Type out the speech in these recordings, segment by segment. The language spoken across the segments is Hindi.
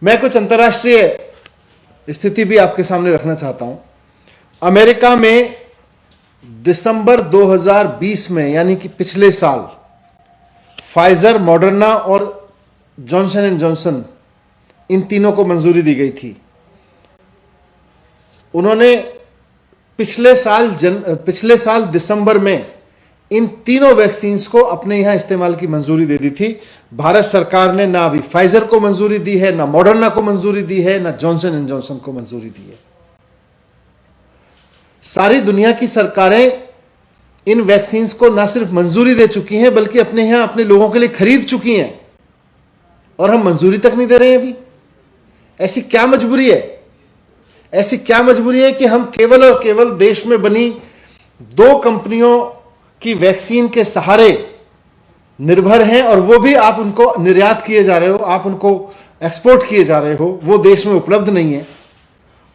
मैं कुछ अंतर्राष्ट्रीय स्थिति भी आपके सामने रखना चाहता हूं। अमेरिका में दिसंबर 2020 में, यानी कि पिछले साल, फाइजर, मॉडर्ना और जॉनसन एंड जॉनसन, इन तीनों को मंजूरी दी गई थी। उन्होंने पिछले साल दिसंबर में इन तीनों वैक्सीन्स को अपने यहां इस्तेमाल की मंजूरी दे दी थी। भारत सरकार ने ना अभी फाइजर को मंजूरी दी है, ना मॉडर्ना को मंजूरी दी है, ना जॉनसन एंड जॉनसन को मंजूरी दी है। सारी दुनिया की सरकारें इन वैक्सीन्स को ना सिर्फ मंजूरी दे चुकी हैं, बल्कि अपने यहां अपने लोगों के लिए खरीद चुकी हैं, और हम मंजूरी तक नहीं दे रहे हैं अभी। ऐसी क्या मजबूरी है? ऐसी क्या मजबूरी है कि हम केवल और केवल देश में बनी 2 कंपनियों की वैक्सीन के सहारे निर्भर हैं, और वो भी आप उनको निर्यात किए जा रहे हो, आप उनको एक्सपोर्ट किए जा रहे हो, वो देश में उपलब्ध नहीं है।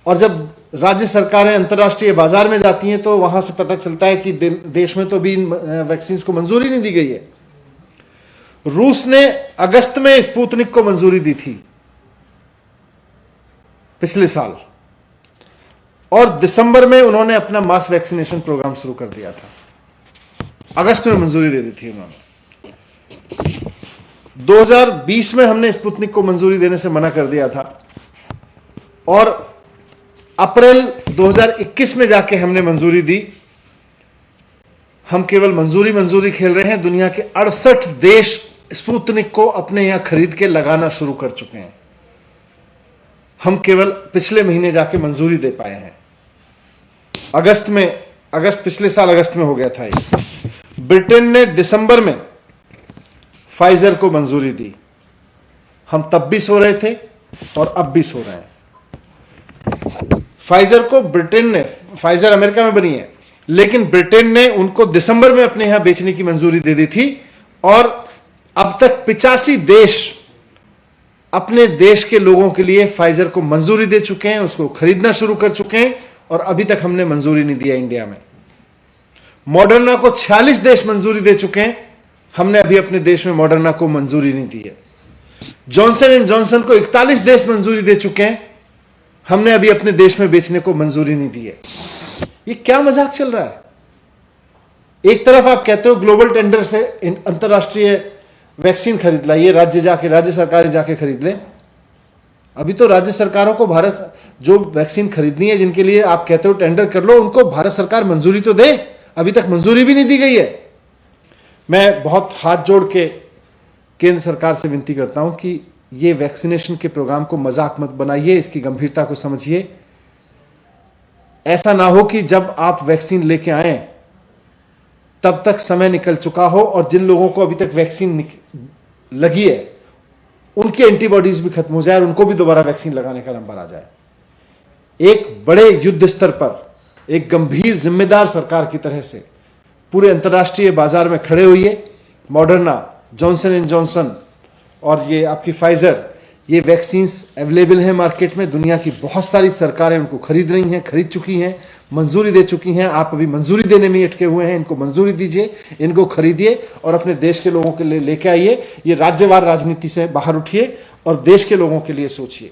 और जब राज्य सरकारें अंतर्राष्ट्रीय बाजार में जाती हैं तो वहां से पता चलता है कि देश में तो भी इन वैक्सीन को मंजूरी नहीं दी गई है। रूस ने अगस्त में स्पुतनिक को मंजूरी दी थी पिछले साल, और दिसंबर में उन्होंने अपना मास वैक्सीनेशन प्रोग्राम शुरू कर दिया था। अगस्त में मंजूरी दे दी थी उन्होंने। 2020 में हमने स्पुतनिक को मंजूरी देने से मना कर दिया था, और अप्रैल 2021 में जाके हमने मंजूरी दी। हम केवल मंजूरी खेल रहे हैं। दुनिया के 68 देश स्पुतनिक को अपने यहां खरीद के लगाना शुरू कर चुके हैं। हम केवल पिछले महीने जाके मंजूरी दे पाए हैं। पिछले साल अगस्त में हो गया था ये। ब्रिटेन ने दिसंबर में फाइजर को मंजूरी दी। हम तब भी सो रहे थे और अब भी सो रहे हैं। फाइजर अमेरिका में बनी है, लेकिन ब्रिटेन ने उनको दिसंबर में अपने यहां बेचने की मंजूरी दे दी थी, और अब तक 85 देश अपने देश के लोगों के लिए फाइजर को मंजूरी दे चुके हैं, उसको खरीदना शुरू कर चुके हैं, और अभी तक हमने मंजूरी नहीं दिया इंडिया में। मॉडर्ना को 46 देश मंजूरी दे चुके हैं, हमने अभी अपने देश में मॉडर्ना को मंजूरी नहीं दी है। जॉनसन एंड जॉनसन को 41 देश मंजूरी दे चुके हैं, हमने अभी अपने देश में बेचने को मंजूरी नहीं दी है। ये क्या मजाक चल रहा है? एक तरफ आप कहते हो ग्लोबल टेंडर से अंतरराष्ट्रीय वैक्सीन खरीद लाइए, राज्य सरकारें जाके खरीद लें। अभी तो राज्य सरकारों को भारत जो वैक्सीन खरीदनी है, जिनके लिए आप कहते हो टेंडर कर लो, उनको भारत सरकार मंजूरी तो दे। अभी तक मंजूरी भी नहीं दी गई है। मैं बहुत हाथ जोड़ के केंद्र सरकार से विनती करता हूं कि ये वैक्सीनेशन के प्रोग्राम को मजाक मत बनाइए, इसकी गंभीरता को समझिए। ऐसा ना हो कि जब आप वैक्सीन लेके आए तब तक समय निकल चुका हो, और जिन लोगों को अभी तक वैक्सीन लगी है उनकी एंटीबॉडीज भी खत्म हो जाए, और उनको भी दोबारा वैक्सीन लगाने का नंबर आ जाए। एक बड़े युद्ध स्तर पर एक गंभीर जिम्मेदार सरकार की तरह से पूरे अंतर्राष्ट्रीय बाजार में खड़े हुई। मॉडर्ना, जॉनसन एंड जॉनसन और ये आपकी फाइजर, ये वैक्सीन्स अवेलेबल हैं मार्केट में। दुनिया की बहुत सारी सरकारें उनको खरीद रही हैं, खरीद चुकी हैं, मंजूरी दे चुकी हैं। आप अभी मंजूरी देने में अटके हुए हैं। इनको मंजूरी दीजिए, इनको खरीदिए, और अपने देश के लोगों के लिए लेके आइए। ये राज्यवार राजनीति से बाहर उठिए और देश के लोगों के लिए सोचिए।